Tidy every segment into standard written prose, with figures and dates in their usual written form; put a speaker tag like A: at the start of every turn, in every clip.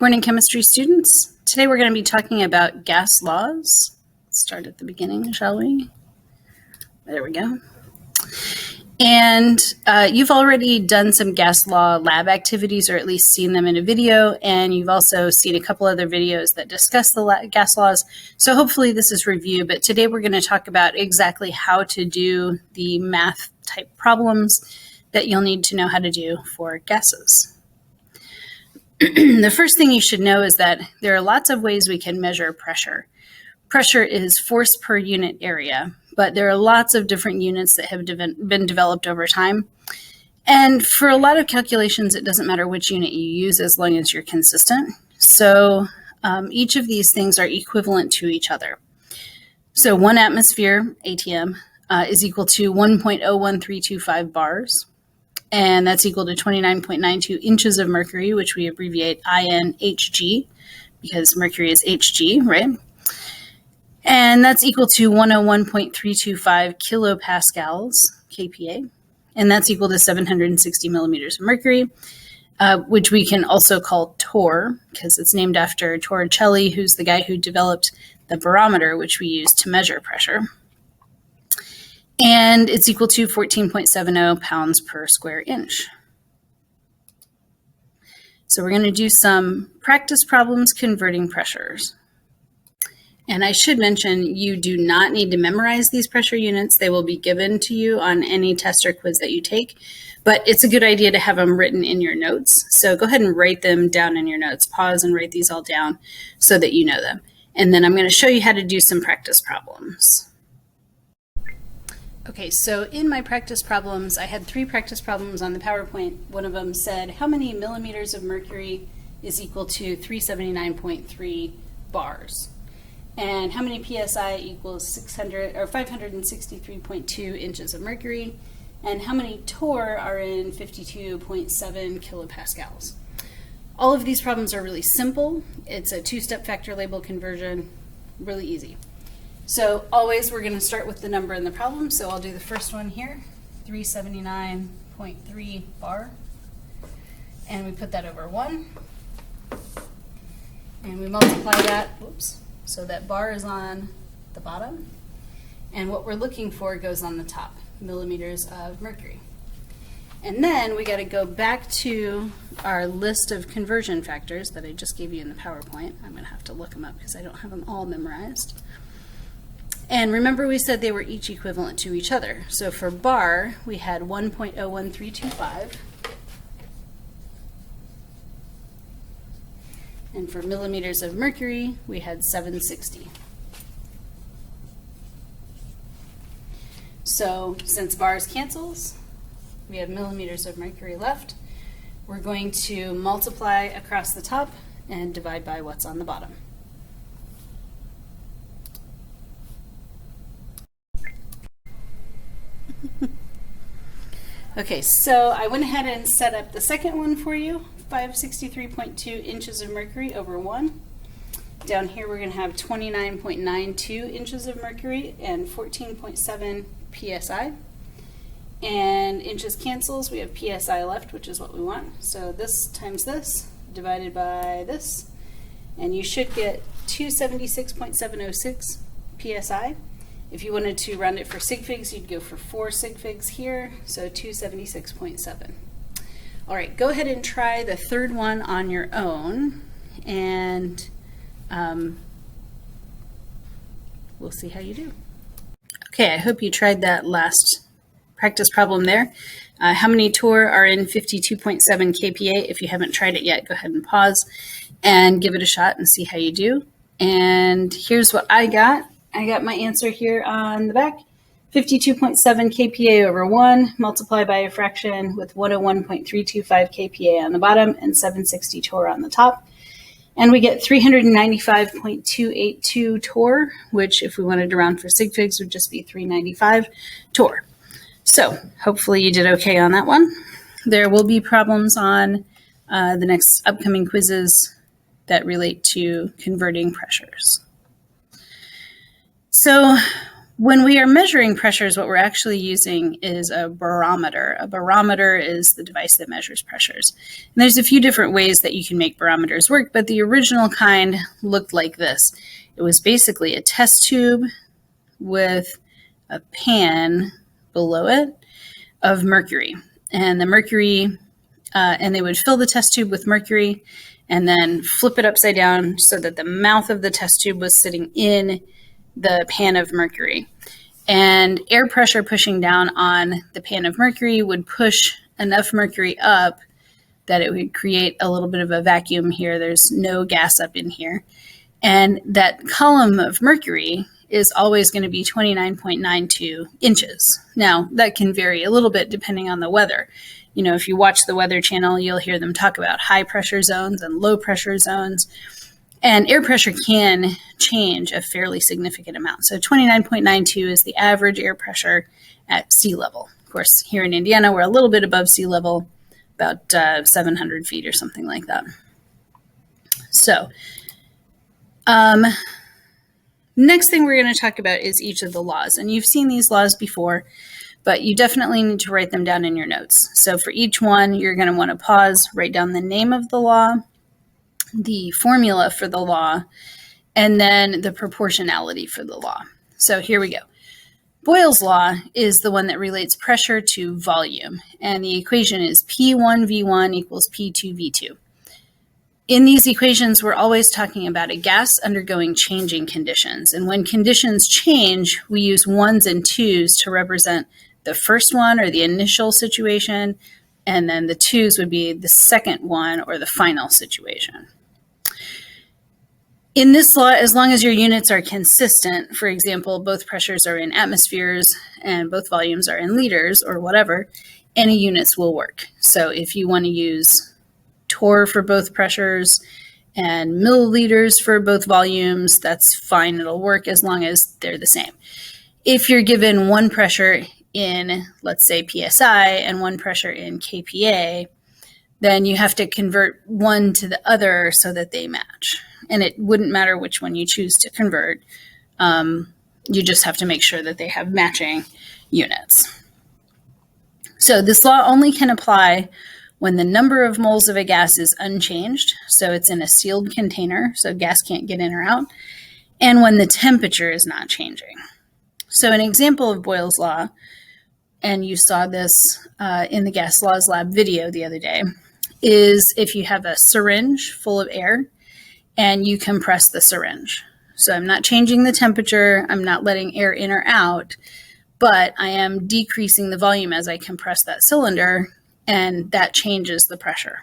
A: Morning chemistry students. Today we're going to be talking about gas laws. Let's start at the beginning, shall we? There we go. And you've already done some gas law lab activities, or at least seen them in a video, and you've also seen a couple other videos that discuss the gas laws. So hopefully this is review, but today we're going to talk about exactly how to do the math type problems that you'll need to know how to do for gases. The first thing you should know is that there are lots of ways we can measure pressure. Pressure is force per unit area, but there are lots of different units that have been developed over time. And for a lot of calculations, it doesn't matter which unit you use as long as you're consistent. So each of these things are equivalent to each other. So 1 atmosphere, ATM, is equal to 1.01325 bars. And that's equal to 29.92 inches of mercury, which we abbreviate INHG, because mercury is Hg, right? And that's equal to 101.325 kilopascals, kPa, and that's equal to 760 millimeters of mercury, which we can also call torr, because it's named after Torricelli, who's the guy who developed the barometer, which we use to measure pressure. And it's equal to 14.70 pounds per square inch. So we're going to do some practice problems converting pressures. And I should mention, you do not need to memorize these pressure units. They will be given to you on any test or quiz that you take, but it's a good idea to have them written in your notes. So go ahead and write them down in your notes. Pause and write these all down so that you know them. And then I'm going to show you how to do some practice problems. Okay, so in my practice problems, I had 3 practice problems on the PowerPoint. One of them said, how many millimeters of mercury is equal to 379.3 bars? And how many psi equals 563.2 inches of mercury? And how many torr are in 52.7 kilopascals? All of these problems are really simple. It's a 2-step factor label conversion, really easy. So always we're going to start with the number in the problem. So I'll do the first one here, 379.3 bar. And we put that over 1. And we multiply that, whoops, so that bar is on the bottom. And what we're looking for goes on the top, millimeters of mercury. And then we got to go back to our list of conversion factors that I just gave you in the PowerPoint. I'm going to have to look them up because I don't have them all memorized. And remember, we said they were each equivalent to each other. So for bar, we had 1.01325. And for millimeters of mercury, we had 760. So since bars cancels, we have millimeters of mercury left. We're going to multiply across the top and divide by what's on the bottom. Okay, so I went ahead and set up the second one for you, 563.2 inches of mercury over 1. Down here we're going to have 29.92 inches of mercury and 14.7 psi. And inches cancels, we have psi left, which is what we want. So this times this divided by this, and you should get 276.706 psi. If you wanted to round it for sig figs, you'd go for 4 sig figs here, so 276.7. All right, go ahead and try the third one on your own, and we'll see how you do. Okay, I hope you tried that last practice problem there. How many torr are in 52.7 kPa? If you haven't tried it yet, go ahead and pause and give it a shot and see how you do. And here's what I got. I got my answer here on the back, 52.7 kPa over 1, multiplied by a fraction with 101.325 kPa on the bottom and 760 torr on the top. And we get 395.282 torr, which if we wanted to round for sig figs would just be 395 torr. So hopefully you did okay on that one. There will be problems on the next upcoming quizzes that relate to converting pressures. So When we are measuring pressures, what we're actually using is a barometer. A barometer is the device that measures pressures. And there's a few different ways that you can make barometers work, but the original kind looked like this. It was basically a test tube with a pan below it of mercury. And the mercury, and they would fill the test tube with mercury and then flip it upside down so that the mouth of the test tube was sitting in the pan of mercury. And air pressure pushing down on the pan of mercury would push enough mercury up that it would create a little bit of a vacuum here. There's no gas up in here. And that column of mercury is always going to be 29.92 inches. Now, that can vary a little bit depending on the weather. You know, if you watch the Weather Channel, you'll hear them talk about high pressure zones and low pressure zones. And air pressure can change a fairly significant amount. So 29.92 is the average air pressure at sea level. Of course, here in Indiana, we're a little bit above sea level, about 700 feet or something like that. So, next thing we're going to talk about is each of the laws. And you've seen these laws before, but you definitely need to write them down in your notes. So for each one, you're going to want to pause, write down the name of the law, the formula for the law, and then the proportionality for the law. So here we go. Boyle's law is the one that relates pressure to volume, and the equation is P1V1 equals P2V2. In these equations, we're always talking about a gas undergoing changing conditions, and when conditions change, we use ones and twos to represent the first one or the initial situation, and then the twos would be the second one or the final situation. In this law, as long as your units are consistent, for example, both pressures are in atmospheres and both volumes are in liters or whatever, any units will work. So if you want to use torr for both pressures and milliliters for both volumes, that's fine. It'll work as long as they're the same. If you're given one pressure in, let's say, PSI and one pressure in kPa, then you have to convert one to the other so that they match. And it wouldn't matter which one you choose to convert. You just have to make sure that they have matching units. So this law only can apply when the number of moles of a gas is unchanged, so it's in a sealed container, so gas can't get in or out, and when the temperature is not changing. So an example of Boyle's law, and you saw this in the Gas Laws Lab video the other day, is if you have a syringe full of air and you compress the syringe. So I'm not changing the temperature, I'm not letting air in or out, but I am decreasing the volume as I compress that cylinder, and that changes the pressure.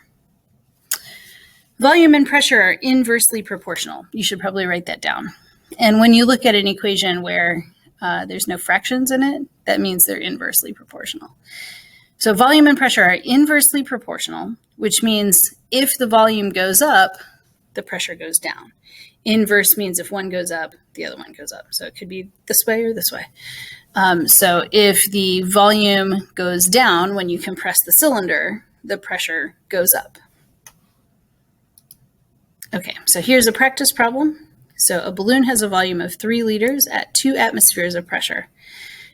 A: Volume and pressure are inversely proportional. You should probably write that down. And when you look at an equation where there's no fractions in it, that means they're inversely proportional. So volume and pressure are inversely proportional, which means if the volume goes up, the pressure goes down. Inverse means if one goes up, the other one goes up. So it could be this way or this way. So if the volume goes down when you compress the cylinder, the pressure goes up. Okay, so here's a practice problem. So a balloon has a volume of 3 liters at 2 atmospheres of pressure.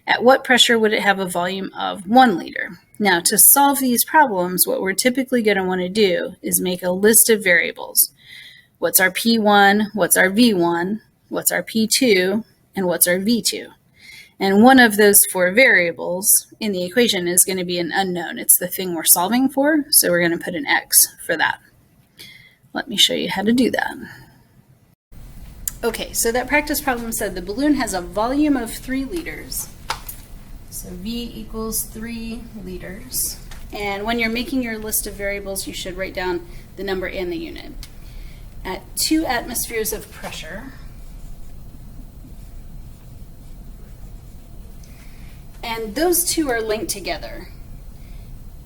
A: At what pressure would it have a volume of 1 liter? Now, to solve these problems, what we're typically going to want to do is make a list of variables. What's our P1, what's our V1, what's our P2, and what's our V2? And one of those 4 variables in the equation is going to be an unknown. It's the thing we're solving for, so we're going to put an X for that. Let me show you how to do that. Okay, so that practice problem said the balloon has a volume of 3 liters. So V equals 3 liters. And when you're making your list of variables, you should write down the number and the unit. At 2 atmospheres of pressure, and those two are linked together.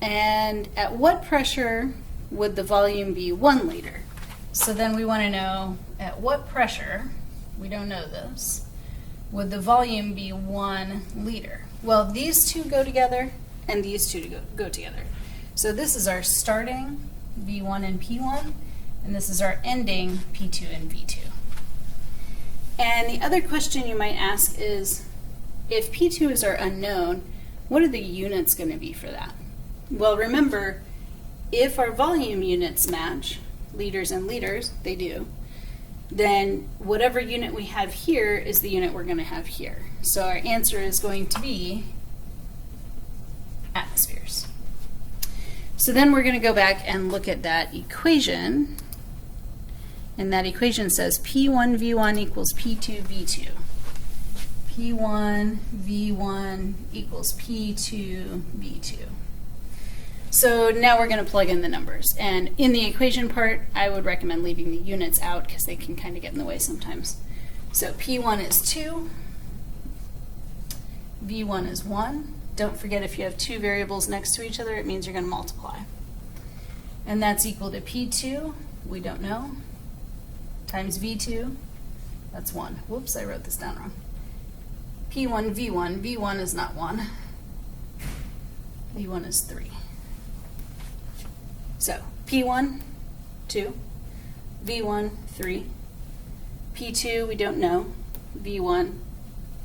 A: And at what pressure would the volume be 1 liter? So then we want to know at what pressure, we don't know this, would the volume be 1 liter? Well, these two go together and these two go together. So this is our starting V1 and P1, and this is our ending P2 and V2. And the other question you might ask is, if P2 is our unknown, what are the units going to be for that? Well, remember, if our volume units match, liters and liters, they do, then whatever unit we have here is the unit we're going to have here. So our answer is going to be atmospheres. So then we're going to go back and look at that equation. And that equation says P1 V1 equals P2 V2. P1 V1 equals P2 V2. So now we're going to plug in the numbers. And in the equation part, I would recommend leaving the units out because they can kind of get in the way sometimes. So P1 is 2. V1 is 1. Don't forget, if you have two variables next to each other, it means you're going to multiply. And that's equal to P2, we don't know, times V2, that's 1. Whoops, I wrote this down wrong. P1, V1, V1 is not 1. V1 is 3. So P1, 2, V1, 3, P2, we don't know, V1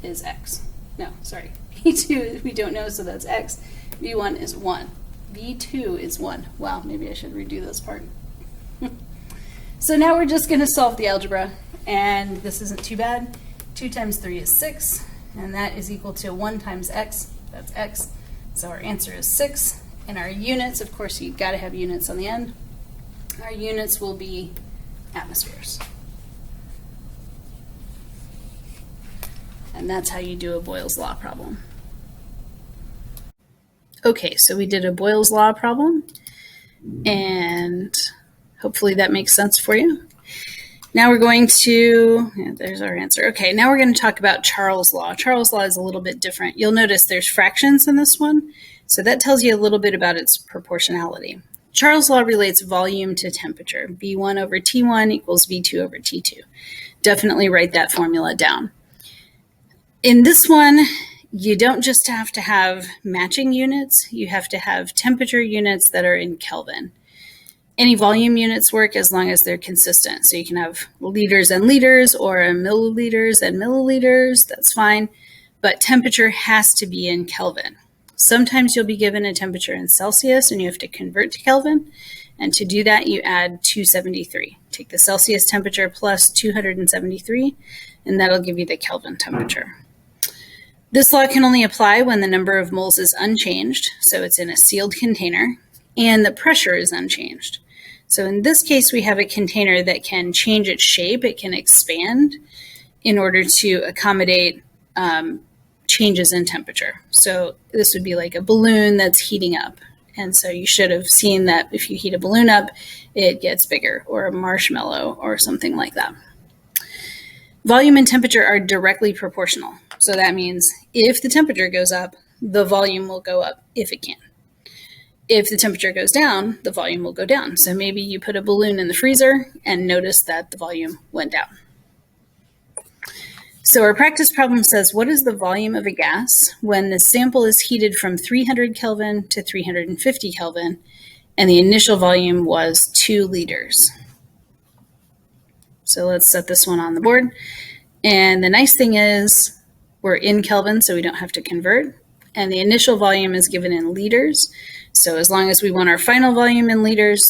A: is X. No, sorry, P2 we don't know, so that's X. V1 is 1. V2 is 1. Wow, maybe I should redo this part. So now we're just going to solve the algebra, and this isn't too bad. 2 times 3 is 6, and that is equal to 1 times X, that's X. So our answer is 6. And our units, of course, you've got to have units on the end. Our units will be atmospheres. And that's how you do a Boyle's Law problem. Okay, so we did a Boyle's Law problem, and hopefully that makes sense for you. Now we're going to, there's our answer. Okay, now we're going to talk about Charles' Law. Charles' Law is a little bit different. You'll notice there's fractions in this one, so that tells you a little bit about its proportionality. Charles' Law relates volume to temperature. V1 over T1 equals V2 over T2. Definitely write that formula down. In this one, you don't just have to have matching units, you have to have temperature units that are in Kelvin. Any volume units work as long as they're consistent. So you can have liters and liters or milliliters and milliliters, that's fine. But temperature has to be in Kelvin. Sometimes you'll be given a temperature in Celsius and you have to convert to Kelvin. And to do that, you add 273. Take the Celsius temperature plus 273, and that'll give you the Kelvin temperature. This law can only apply when the number of moles is unchanged, so it's in a sealed container, and the pressure is unchanged. So in this case, we have a container that can change its shape. It can expand in order to accommodate changes in temperature. So this would be like a balloon that's heating up. And so you should have seen that if you heat a balloon up, it gets bigger, or a marshmallow or something like that. Volume and temperature are directly proportional. So that means if the temperature goes up, the volume will go up if it can. If the temperature goes down, the volume will go down. So maybe you put a balloon in the freezer and notice that the volume went down. So our practice problem says, what is the volume of a gas when the sample is heated from 300 Kelvin to 350 Kelvin, and the initial volume was 2 liters? So let's set this one on the board. And the nice thing is we're in Kelvin, so we don't have to convert. And the initial volume is given in liters. So as long as we want our final volume in liters,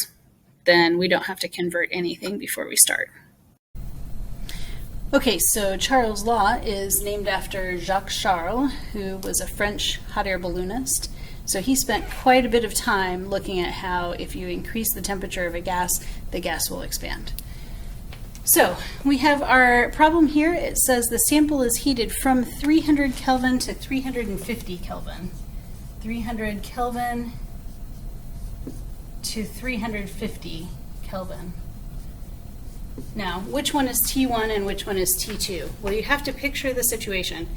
A: then we don't have to convert anything before we start. Okay, so Charles' Law is named after Jacques Charles, who was a French hot air balloonist. So he spent quite a bit of time looking at how if you increase the temperature of a gas, the gas will expand. So we have our problem here. It says the sample is heated from 300 Kelvin to 350 Kelvin. 300 Kelvin to 350 Kelvin. Now, which one is T1 and which one is T2? Well, you have to picture the situation.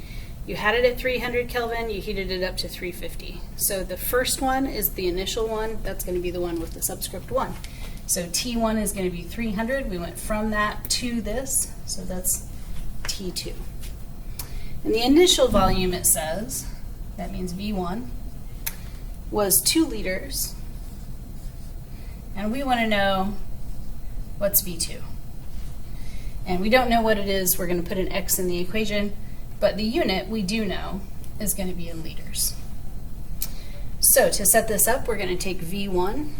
A: You had it at 300 Kelvin, you heated it up to 350. So the first one is the initial one. That's going to be the one with the subscript 1. So T1 is going to be 300. We went from that to this, so that's T2. And the initial volume, it says, that means V1, was 2 liters. And we want to know what's V2. And we don't know what it is. We're going to put an X in the equation. but the unit we do know is going to be in liters. So to set this up, we're going to take V1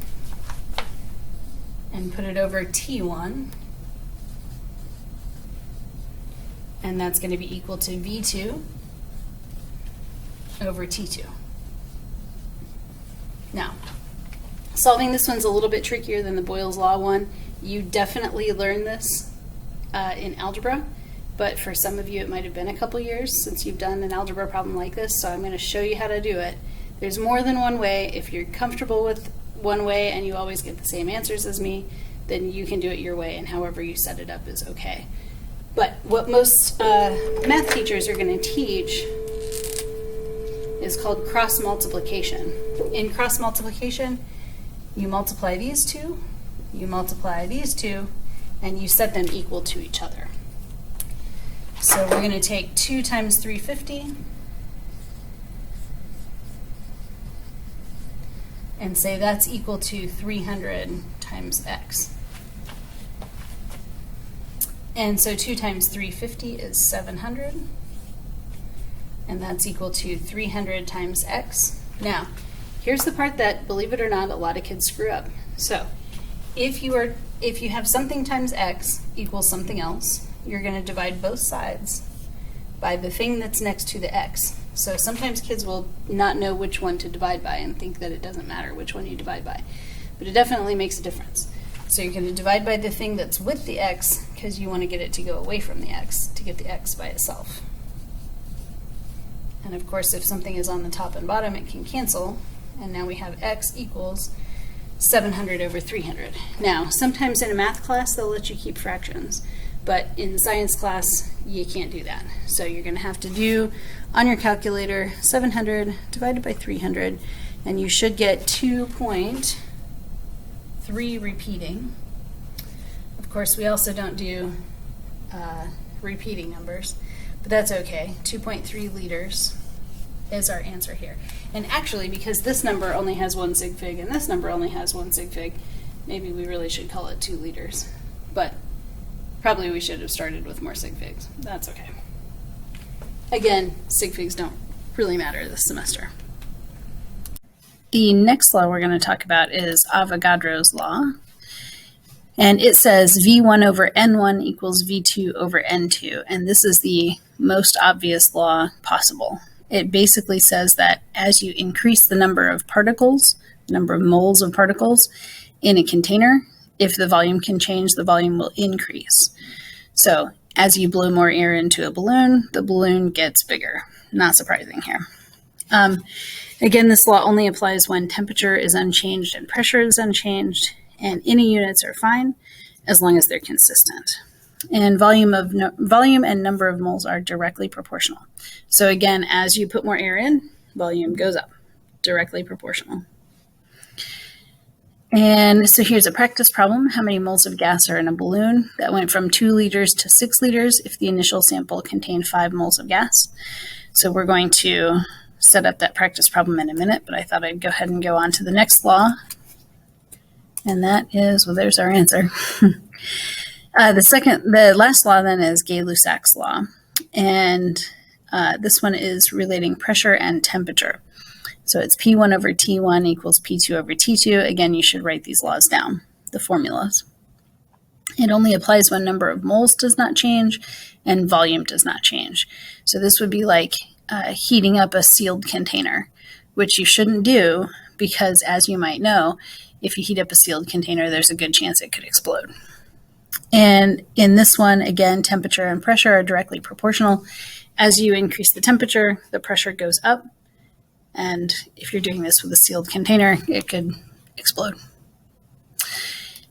A: and put it over T1, and that's going to be equal to V2 over T2. Now, solving this one's a little bit trickier than the Boyle's Law one. You definitely learned this in algebra, but for some of you it might have been a couple years since you've done an algebra problem like this, so I'm going to show you how to do it. There's more than one way. If you're comfortable with one way and you always get the same answers as me, then you can do it your way, and however you set it up is okay. But what most math teachers are going to teach is called cross multiplication. In cross multiplication, you multiply these two, you multiply these two, and you set them equal to each other. So we're going to take 2 times 350 and say that's equal to 300 times x. And so 2 times 350 is 700, and that's equal to 300 times x. Now, here's the part that, believe it or not, a lot of kids screw up. So if you have something times x equals something else, you're going to divide both sides by the thing that's next to the x. So sometimes kids will not know which one to divide by and think that it doesn't matter which one you divide by, but it definitely makes a difference. So you're going to divide by the thing that's with the x because you want to get it to go away from the x to get the x by itself. And of course, if something is on the top and bottom, it can cancel, and now we have x equals 700 over 300. Now, sometimes in a math class, they'll let you keep fractions, but in science class, you can't do that. So you're going to have to do, on your calculator, 700 divided by 300, and you should get 2.3 repeating. Of course, we also don't do repeating numbers, but that's okay. 2.3 liters is our answer here. And actually, because this number only has 1 sig fig and this number only has 1 sig fig, maybe we really should call it 2 liters. But probably we should have started with more sig figs. That's okay. Again, sig figs don't really matter this semester. The next law we're going to talk about is Avogadro's law. And it says V1 over N1 equals V2 over N2. And this is the most obvious law possible. It basically says that as you increase the number of particles, the number of moles of particles in a container, if the volume can change, the volume will increase. So as you blow more air into a balloon, the balloon gets bigger. Not surprising here. Again, this law only applies when temperature is unchanged and pressure is unchanged, and any units are fine as long as they're consistent. And volume and number of moles are directly proportional. So again, as you put more air in, volume goes up, directly proportional. And so here's a practice problem. How many moles of gas are in a balloon that went from 2 liters to 6 liters if the initial sample contained 5 moles of gas? So we're going to set up that practice problem in a minute, but I thought I'd go ahead and go on to the next law. And that is, well, there's our answer. The last law then is Gay-Lussac's law. And this one is relating pressure and temperature. So it's P1 over T1 equals P2 over T2. Again, you should write these laws down, the formulas. It only applies when number of moles does not change and volume does not change. So this would be like heating up a sealed container, which you shouldn't do because, as you might know, if you heat up a sealed container, there's a good chance it could explode. And in this one, again, temperature and pressure are directly proportional. As you increase the temperature, the pressure goes up. And if you're doing this with a sealed container, it could explode.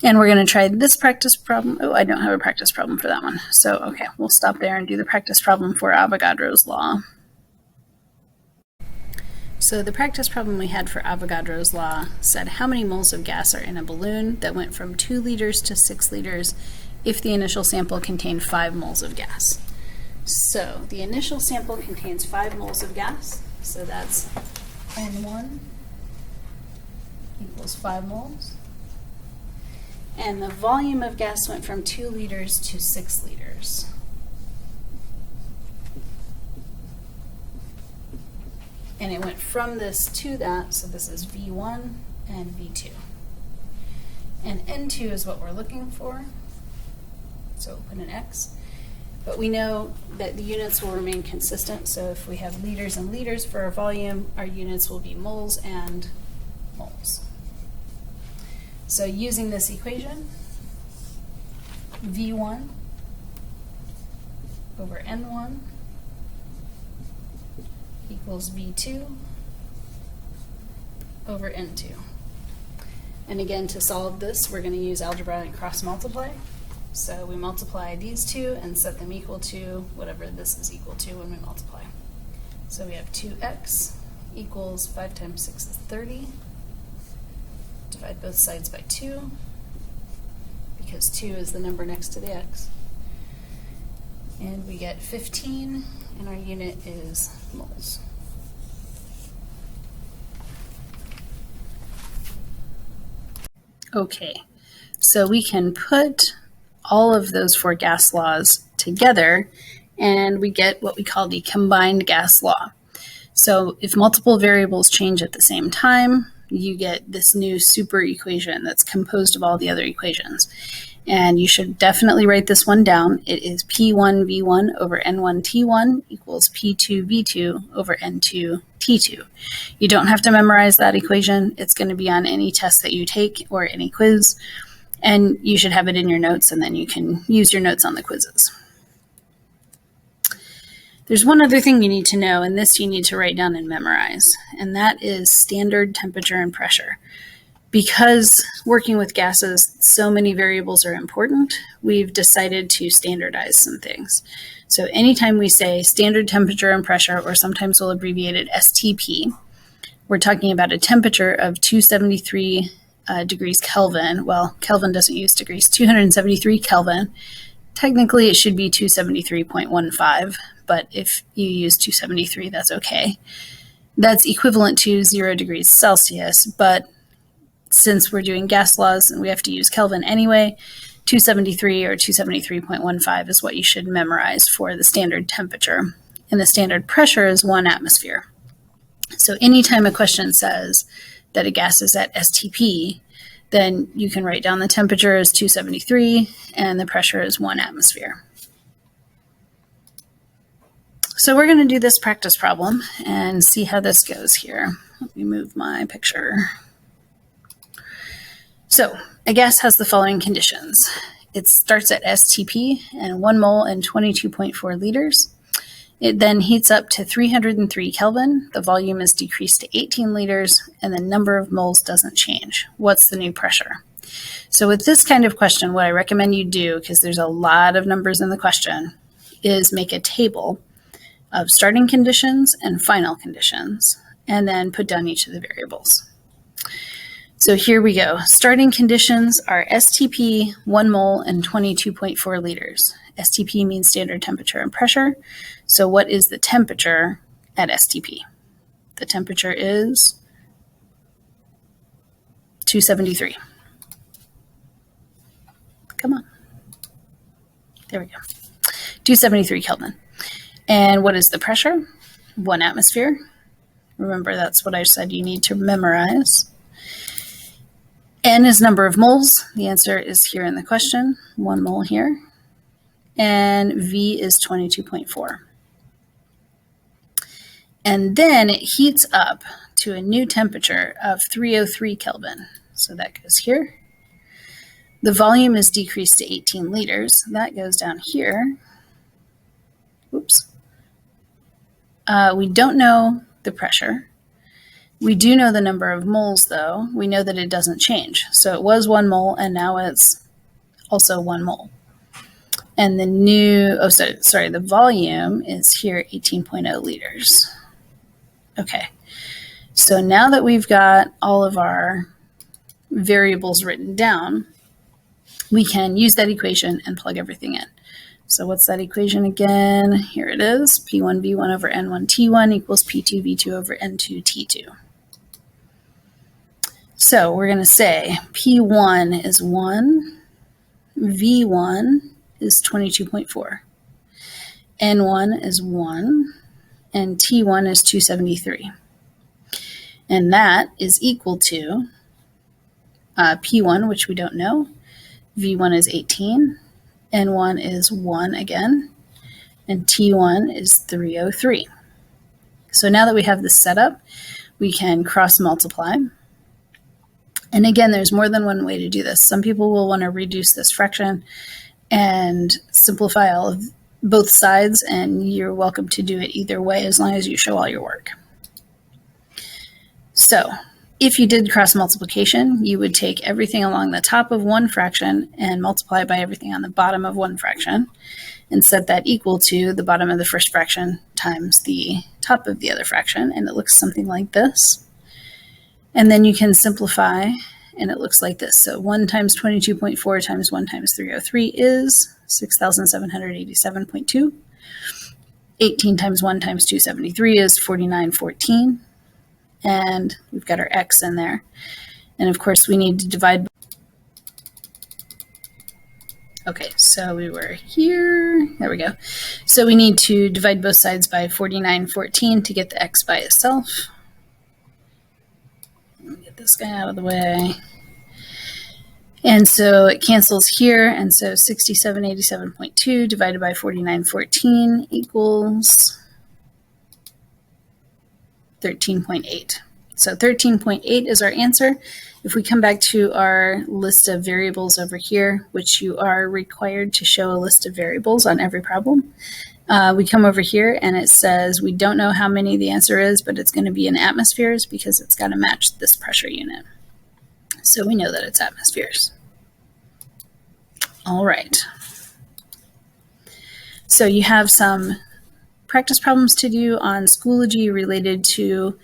A: And we're going to try this practice problem. Oh, I don't have a practice problem for that one. So, okay, we'll stop there and do the practice problem for Avogadro's law. So the practice problem we had for Avogadro's law said how many moles of gas are in a balloon that went from 2 liters to 6 liters if the initial sample contained 5 moles of gas. So the initial sample contains 5 moles of gas. So that's N1 equals 5 moles. And the volume of gas went from 2 liters to 6 liters. And it went from this to that, so this is V1 and V2. And N2 is what we're looking for, so we'll put an X. But we know that the units will remain consistent, so if we have liters and liters for our volume, our units will be moles and moles. So using this equation, V1 over N1 equals V2 over N2. And again, to solve this, we're going to use algebra and cross multiply. So we multiply these two and set them equal to whatever this is equal to when we multiply. So we have 2x equals 5 times 6 is 30. Divide both sides by 2, because 2 is the number next to the x. And we get 15, and our unit is moles. Okay, so we can put all of those four gas laws together, and we get what we call the combined gas law. So if multiple variables change at the same time, you get this new super equation that's composed of all the other equations. And you should definitely write this one down. It is P1V1 over N1T1 equals P2V2 over N2T2. You don't have to memorize that equation. It's going to be on any test that you take or any quiz. And you should have it in your notes, and then you can use your notes on the quizzes. There's one other thing you need to know, and this you need to write down and memorize, and that is standard temperature and pressure. Because working with gases, so many variables are important, we've decided to standardize some things. So anytime we say standard temperature and pressure, or sometimes we'll abbreviate it STP, we're talking about a temperature of 273 degrees Kelvin. Well, Kelvin doesn't use degrees, 273 Kelvin. Technically, it should be 273.15, but if you use 273, that's okay. That's equivalent to 0 degrees Celsius, but since we're doing gas laws and we have to use Kelvin anyway, 273 or 273.15 is what you should memorize for the standard temperature. And the standard pressure is 1 atmosphere. So anytime a question says that a gas is at STP, then you can write down the temperature as 273 and the pressure is 1 atmosphere. So we're going to do this practice problem and see how this goes here. Let me move my picture. So a gas has the following conditions. It starts at STP and 1 mole and 22.4 liters. It then heats up to 303 Kelvin. The volume is decreased to 18 liters, and the number of moles doesn't change. What's the new pressure? So with this kind of question, what I recommend you do, because there's a lot of numbers in the question, is make a table of starting conditions and final conditions, and then put down each of the variables. So here we go. Starting conditions are STP, 1 mole, and 22.4 liters. STP means standard temperature and pressure. So what is the temperature at STP? The temperature is 273. Come on. There we go. 273 Kelvin. And what is the pressure? 1 atmosphere. Remember, that's what I said you need to memorize. N is number of moles. The answer is here in the question, 1 mole here. And V is 22.4. And then it heats up to a new temperature of 303 Kelvin. So that goes here. The volume is decreased to 18 liters. That goes down here. Oops. We don't know the pressure. We do know the number of moles, though. We know that it doesn't change. So it was 1 mole, and now it's also 1 mole. And the new, the volume is here, 18.0 liters. Okay. So now that we've got all of our variables written down, we can use that equation and plug everything in. So what's that equation again? Here it is. P1V1 over N1T1 equals P2V2 over N2T2. So we're going to say P1 is 1, V1 is 22.4, N1 is 1, and T1 is 273. And that is equal to P1, which we don't know. V1 is 18. N1 is 1 again. And T1 is 303. So now that we have this set up, we can cross multiply. And again, there's more than one way to do this. Some people will want to reduce this fraction and simplify all of both sides, and you're welcome to do it either way as long as you show all your work. So if you did cross multiplication, you would take everything along the top of one fraction and multiply by everything on the bottom of one fraction and set that equal to the bottom of the first fraction times the top of the other fraction, and it looks something like this. And then you can simplify, and it looks like this. So 1 times 22.4 times 1 times 303 is 6,787.2. 18 times 1 times 273 is 4914. And we've got our x in there. And of course, we need to divide. Okay, so we were here. There we go. So we need to divide both sides by 4914 to get the x by itself. Let me get this guy out of the way. And so it cancels here. And so 6787.2 divided by 4914 equals 13.8. So 13.8 is our answer. If we come back to our list of variables over here, which you are required to show a list of variables on every problem, we come over here and it says we don't know how many the answer is, but it's going to be in atmospheres because it's got to match this pressure unit. So we know that it's atmospheres. All right. So you have some practice problems to do on Schoology related to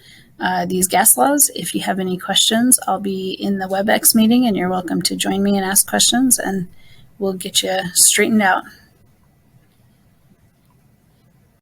A: these gas laws. If you have any questions, I'll be in the WebEx meeting and you're welcome to join me and ask questions, and we'll get you straightened out.